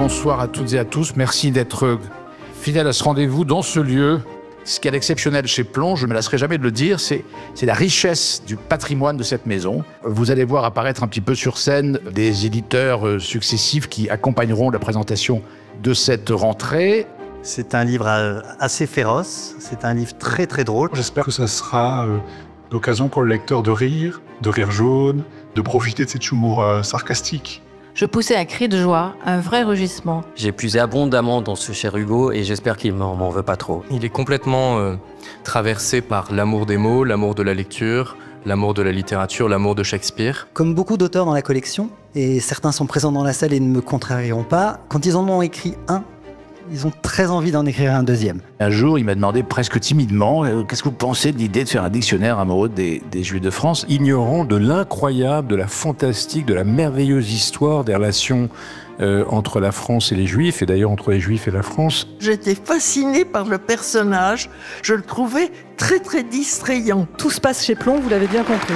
bonsoir à toutes et à tous. Merci d'être fidèles à ce rendez-vous dans ce lieu. Ce qu'il y a d'exceptionnel chez Plon, je ne me lasserai jamais de le dire, c'est la richesse du patrimoine de cette maison. Vous allez voir apparaître un petit peu sur scène des éditeurs successifs qui accompagneront la présentation de cette rentrée. C'est un livre assez féroce, c'est un livre très très drôle. J'espère que ça sera l'occasion pour le lecteur de rire jaune, de profiter de cet humour sarcastique. Je poussais un cri de joie, un vrai rugissement. J'ai puisé abondamment dans ce cher Hugo et j'espère qu'il m'en veut pas trop. Il est complètement traversé par l'amour des mots, l'amour de la lecture, l'amour de la littérature, l'amour de Shakespeare. Comme beaucoup d'auteurs dans la collection, et certains sont présents dans la salle et ne me contrarieront pas, quand ils en ont écrit un, ils ont très envie d'en écrire un deuxième. Un jour, il m'a demandé presque timidement « Qu'est-ce que vous pensez de l'idée de faire un dictionnaire amoureux des Juifs de France ?» Ignorant de l'incroyable, de la fantastique, de la merveilleuse histoire des relations entre la France et les Juifs, et d'ailleurs entre les Juifs et la France. J'étais fascinée par le personnage, je le trouvais très très distrayant. Tout se passe chez Plon, vous l'avez bien compris.